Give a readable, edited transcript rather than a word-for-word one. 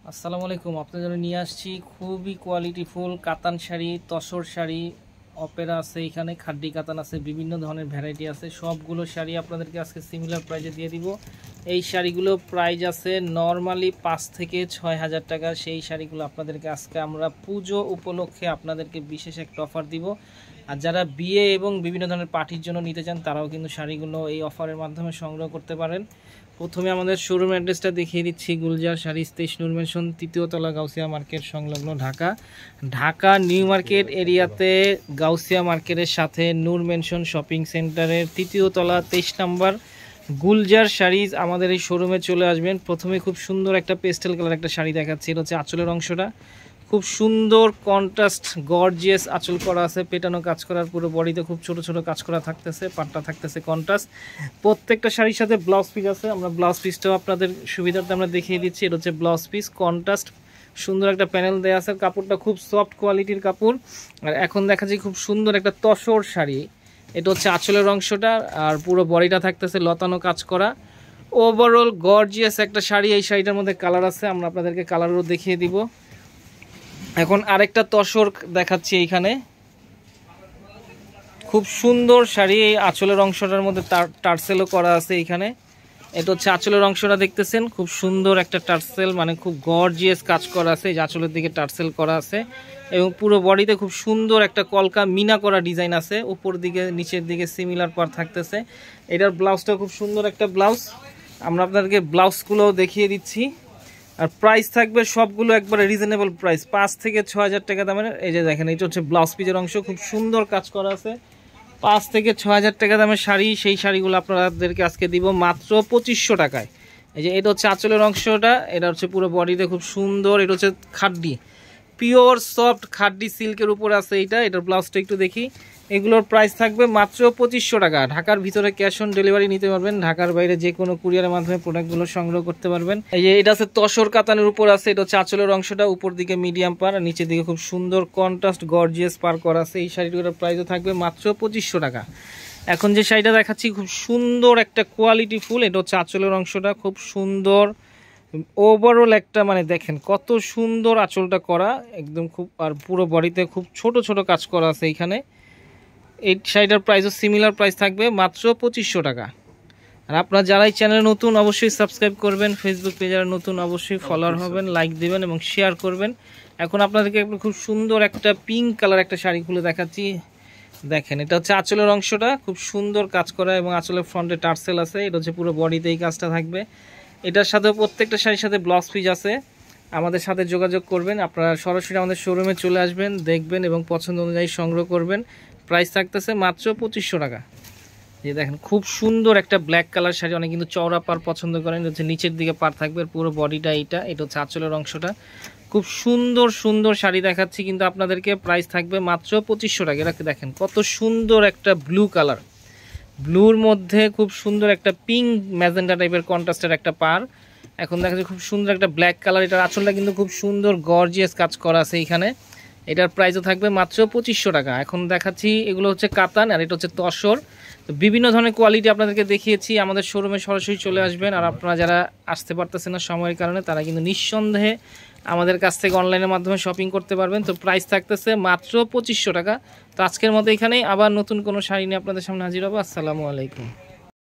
আসসালামু আলাইকুম। আপনাদের জন্য নিয়ে আসছি খুবই কোয়ালিটিফুল কাতান শাড়ি, তসর শাড়ি, অপেরা আছে, এখানে খাড্ডি কাতান আছে, বিভিন্ন ধরনের ভ্যারাইটি আছে। সবগুলো শাড়ি আপনাদেরকে আজকে সিমিলার প্রাইজে দিয়ে দিব। এই শাড়িগুলো প্রাইস আছে নর্মালি 5 থেকে 6,000 টাকা। সেই শাড়িগুলো আপনাদেরকে আজকে আমরা পুজো উপলক্ষে আপনাদেরকে বিশেষ একটা অফার দিব। আর যারা বিয়ে এবং বিভিন্ন ধরনের পার্টির জন্য নিতে চান তারাও কিন্তু শাড়িগুলো এই অফারের মাধ্যমে সংগ্রহ করতে পারেন। প্রথমে আমাদের শোরুম অ্যাড্রেসটা দেখিয়ে দিচ্ছি। গুলজার শাড়ি, 23 নূর মেনশন, 3য় তলা, গাউসিয়া মার্কেট সংলগ্ন, ঢাকা। ঢাকা নিউ মার্কেট এরিয়াতে গাউসিয়া মার্কেটের সাথে নূর মেনশন শপিং সেন্টারের 3য় তলা, 23 নাম্বার গুলজার শাড়িজ আমাদের এই শোরুমে চলে আসবেন। প্রথমে খুব সুন্দর একটা পেস্টেল কালার একটা শাড়ি দেখাচ্ছি। এটা হচ্ছে আঁচলের অংশটা, খুব সুন্দর কন্ট্রাস্ট গর্জিয়াস আঁচল করা আছে, পেটানো কাজ করার, পুরো বডিতে খুব ছোট ছোট কাজ করা থাকতেছে, পাটটা থাকতেছে কন্ট্রাস্ট। প্রত্যেকটা শাড়ির সাথে ব্লাউজ পিস আছে, আমরা ব্লাউজ পিসটাও আপনাদের সুবিধার্থে আমরা দেখিয়ে দিচ্ছি। এটা হচ্ছে ব্লাউজ পিস, কন্ট্রাস্ট সুন্দর একটা প্যানেল দেওয়া আছে, কাপড়টা খুব সফট কোয়ালিটির কাপড়। আর এখন দেখা যায় খুব সুন্দর একটা তসর শাড়ি, এটা হচ্ছে আঁচলের অংশটা, আর পুরো বডিটা থাকতেছে লতানো কাজ করা। ওভারঅল গর্জিয়াস একটা শাড়ি। এই শাড়িটার মধ্যে কালার আছে, আমরা আপনাদেরকে কালারও দেখিয়ে দিব। এখন আরেকটা তসর দেখাচ্ছি। এইখানে খুব সুন্দর শাড়ি, এই আঁচলের অংশটার মধ্যে টার্সেলও করা আছে এইখানে। এটা হচ্ছে আঁচলের অংশটা দেখতেছেন, খুব সুন্দর একটা টার্সেল, মানে খুব গর্জিয়াস কাজ করা আছে, এই যে আঁচলের দিকে টার্সেল করা আছে, এবং পুরো বডিতে খুব সুন্দর একটা কলকা মিনা করা ডিজাইন আছে, উপর দিকে নিচের দিকে সিমিলার পার থাকতেছে। এটার ব্লাউজটা খুব সুন্দর একটা ব্লাউজ, আমরা আপনাদেরকে ব্লাউজগুলোও দেখিয়ে দিচ্ছি। আর প্রাইস থাকবে সবগুলো একবারে রিজনেবল প্রাইস, 5 থেকে 6,000 টাকা দামের। এই যে দেখেন, এটা হচ্ছে ব্লাউজ পিসের অংশ, খুব সুন্দর কাজ করা আছে। 5 থেকে 6,000 টাকা দামের শাড়ি, সেই শাড়িগুলো আপনাদেরকে আজকে দিব মাত্র 2500 টাকায়। এই যে এটা হচ্ছে আঁচলের অংশটা, এটা হচ্ছে পুরো বডিতে খুব সুন্দর, এটা হচ্ছে খাড্ডি, পিওর সফট খাড্ডি সিল্কের উপরে আছে এইটা। এটার ব্লাউজটা একটু দেখি। এগুলোর প্রাইস থাকবে মাত্র 2500 টাকা। ঢাকার ভিতরে ক্যাশ অন ডেলিভারি নিতে পারবেন, ঢাকার বাইরে যে কোনো কুরিয়ারের মাধ্যমে প্রোডাক্টগুলো সংগ্রহ করতে পারবেন। এই যে এটা আছে তসর কাতানের উপর আছে, এটা হচ্ছে আঁচলের অংশটা, উপর দিকে মিডিয়াম পার, আর নিচের দিকে খুব সুন্দর কন্ট্রাস্ট গর্জিয়াস পার করা আছে। এই শাড়িগুলোর প্রাইসও থাকবে মাত্র 2500 টাকা। এখন যে শাড়িটা দেখাচ্ছি খুব সুন্দর একটা কোয়ালিটি ফুল, এটা হচ্ছে আঁচলের অংশটা, খুব সুন্দর ওভারঅল একটা, মানে দেখেন কত সুন্দর আঁচলটা করা একদম খুব, আর পুরো বডিতে খুব ছোট ছোট কাজ করা আছে এইখানে। এই শাড়িটার প্রাইসও সিমিলার প্রাইস থাকবে মাত্র 2500 টাকা। আর আপনারা যারা এই চ্যানেলে নতুন অবশ্যই সাবস্ক্রাইব করবেন, ফেসবুক পেজে যারা নতুন অবশ্যই ফলোয়ার হবেন, লাইক দিবেন এবং শেয়ার করবেন। এখন আপনাদেরকে খুব সুন্দর একটা পিঙ্ক কালার একটা শাড়ি খুলে দেখাচ্ছি। দেখেন, এটা হচ্ছে আঁচলের অংশটা, খুব সুন্দর কাজ করা, এবং আঁচলের ফ্রন্টে টার্সেল আছে। এটা হচ্ছে পুরো বডিতে এই কাজটা থাকবে। এটার সাথে প্রত্যেকটা শাড়ির সাথে ব্লাউজ পিস আছে। আমাদের সাথে যোগাযোগ করবেন, আপনারা সরাসরি আমাদের শোরুমে চলে আসবেন, দেখবেন এবং পছন্দ অনুযায়ী সংগ্রহ করবেন। প্রাইস থাকতেছে মাত্র 2500 টাকা। এই দেখেন, খুব সুন্দর একটা ব্ল্যাক কালার শাড়ি, অনেক কিন্তু চওড়া পার পছন্দ করেন। হচ্ছে নিচের দিকে পার থাকবে, পুরো বডিটা এইটা, এটা হচ্ছে আঁচলের অংশটা। খুব সুন্দর সুন্দর শাড়ি দেখাচ্ছি, কিন্তু আপনাদেরকে প্রাইস থাকবে মাত্র 2500 টাকা। এটাকে দেখেন কত সুন্দর একটা ব্লু কালার, ব্লুর মধ্যে খুব সুন্দর একটা পিঙ্ক ম্যাজেন্ডা টাইপের কন্ট্রাস্টের একটা পার। এখন দেখা যাচ্ছে খুব সুন্দর একটা ব্ল্যাক কালার, এটার আঁচলটা কিন্তু খুব সুন্দর গর্জিয়াস কাজ করা আছে এইখানে। এটার প্রাইসও থাকবে মাত্র 2500 টাকা। এখন দেখাচ্ছি এগুলো হচ্ছে কাতান, আর এটা হচ্ছে তসর। তো বিভিন্ন ধরনের কোয়ালিটি আপনাদেরকে দেখিয়েছি। আমাদের শোরুমে সরাসরি চলে আসবেন। আর আপনারা যারা আসতে পারতেছেন না সময়ের কারণে, তারা কিন্তু নিঃসন্দেহে আমাদের কাছ থেকে অনলাইনের মাধ্যমে শপিং করতে পারবেন। তো প্রাইস থাকতেছে মাত্র 2500 টাকা। তো আজকের মতো এখানেই, আবার নতুন কোনো শাড়ি নিয়ে আপনাদের সামনে হাজির হবো। আসসালামু আলাইকুম।